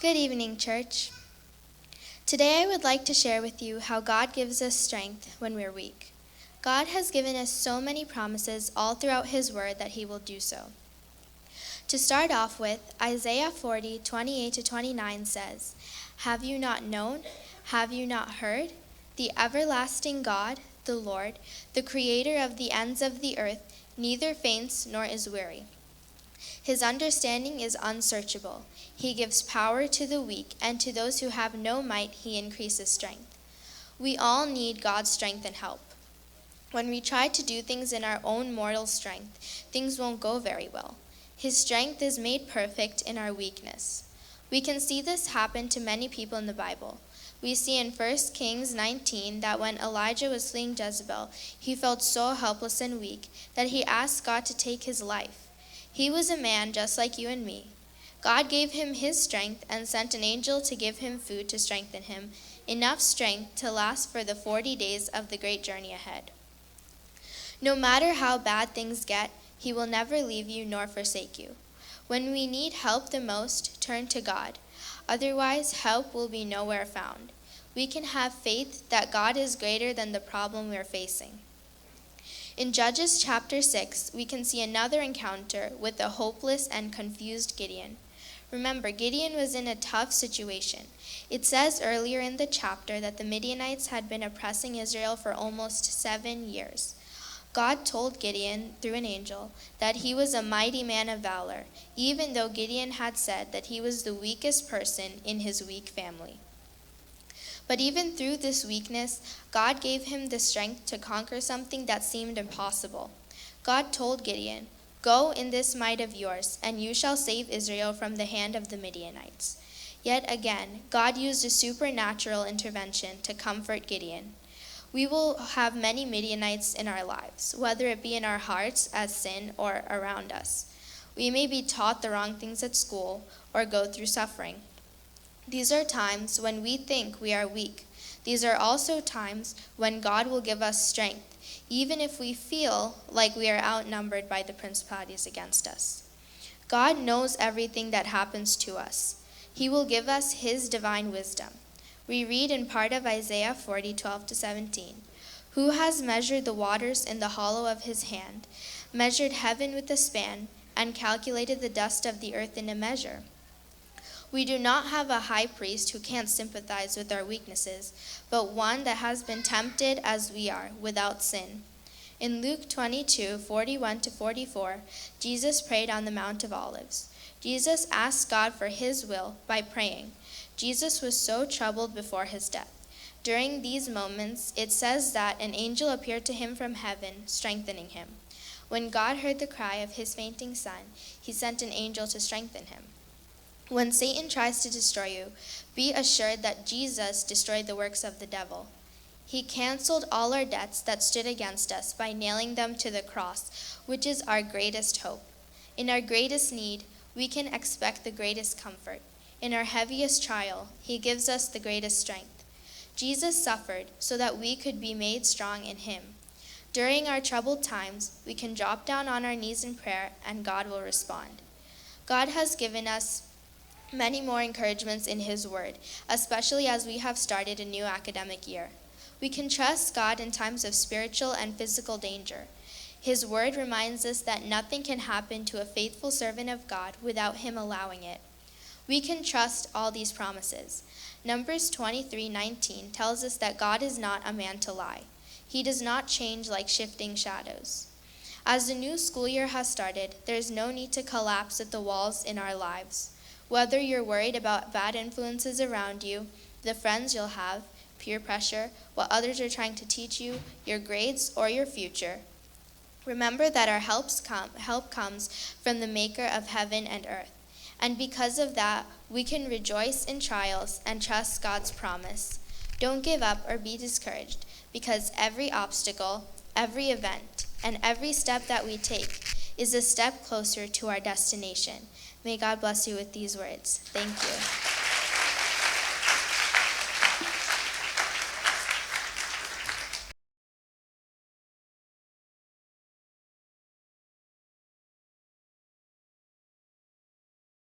Good evening, church. Today I would like to share with you how God gives us strength when we're weak. God has given us so many promises all throughout His Word that He will do so. To start off with, Isaiah 40:28-29 says, "Have you not known? Have you not heard? The everlasting God, the Lord, the creator of the ends of the earth, neither faints nor is weary. His understanding is unsearchable. He gives power to the weak, and to those who have no might he increases strength." We all need God's strength and help. When we try to do things in our own mortal strength, things won't go very well. His strength is made perfect in our weakness. We can see this happen to many people in the Bible. We see in 1 Kings 19 that when Elijah was fleeing Jezebel, he felt so helpless and weak that he asked God to take his life. He was a man just like you and me. God gave him his strength and sent an angel to give him food to strengthen him, enough strength to last for the 40 days of the great journey ahead. No matter how bad things get, He will never leave you nor forsake you. When we need help the most, turn to God. Otherwise, help will be nowhere found. We can have faith that God is greater than the problem we're facing. In Judges chapter 6, we can see another encounter with a hopeless and confused Gideon. Remember, Gideon was in a tough situation. It says earlier in the chapter that the Midianites had been oppressing Israel for almost 7 years. God told Gideon, through an angel, that he was a mighty man of valor, even though Gideon had said that he was the weakest person in his weak family. But even through this weakness, God gave him the strength to conquer something that seemed impossible. God told Gideon, "Go in this might of yours, and you shall save Israel from the hand of the Midianites." Yet again, God used a supernatural intervention to comfort Gideon. We will have many Midianites in our lives, whether it be in our hearts as sin or around us. We may be taught the wrong things at school or go through suffering. These are times when we think we are weak. These are also times when God will give us strength, even if we feel like we are outnumbered by the principalities against us. God knows everything that happens to us. He will give us His divine wisdom. We read in part of Isaiah 40:12-17, "Who has measured the waters in the hollow of his hand, measured heaven with a span, and calculated the dust of the earth in a measure?" We do not have a high priest who can't sympathize with our weaknesses, but one that has been tempted as we are, without sin. In Luke 22:41-44, Jesus prayed on the Mount of Olives. Jesus asked God for His will by praying. Jesus was so troubled before his death. During these moments, it says that an angel appeared to him from heaven, strengthening him. When God heard the cry of his fainting son, He sent an angel to strengthen him. When Satan tries to destroy you, be assured that Jesus destroyed the works of the devil. He canceled all our debts that stood against us by nailing them to the cross, which is our greatest hope. In our greatest need, we can expect the greatest comfort. In our heaviest trial, He gives us the greatest strength. Jesus suffered so that we could be made strong in Him. During our troubled times, we can drop down on our knees in prayer and God will respond. God has given us many more encouragements in His Word, especially as we have started a new academic year. We can trust God in times of spiritual and physical danger. His Word reminds us that nothing can happen to a faithful servant of God without Him allowing it. We can trust all these promises. Numbers 23:19 tells us that God is not a man to lie. He does not change like shifting shadows. As the new school year has started, there is no need to collapse at the walls in our lives. Whether you're worried about bad influences around you, the friends you'll have, peer pressure, what others are trying to teach you, your grades, or your future, remember that our help comes from the Maker of heaven and earth. And because of that, we can rejoice in trials and trust God's promise. Don't give up or be discouraged, because every obstacle, every event, and every step that we take is a step closer to our destination. May God bless you with these words. Thank you.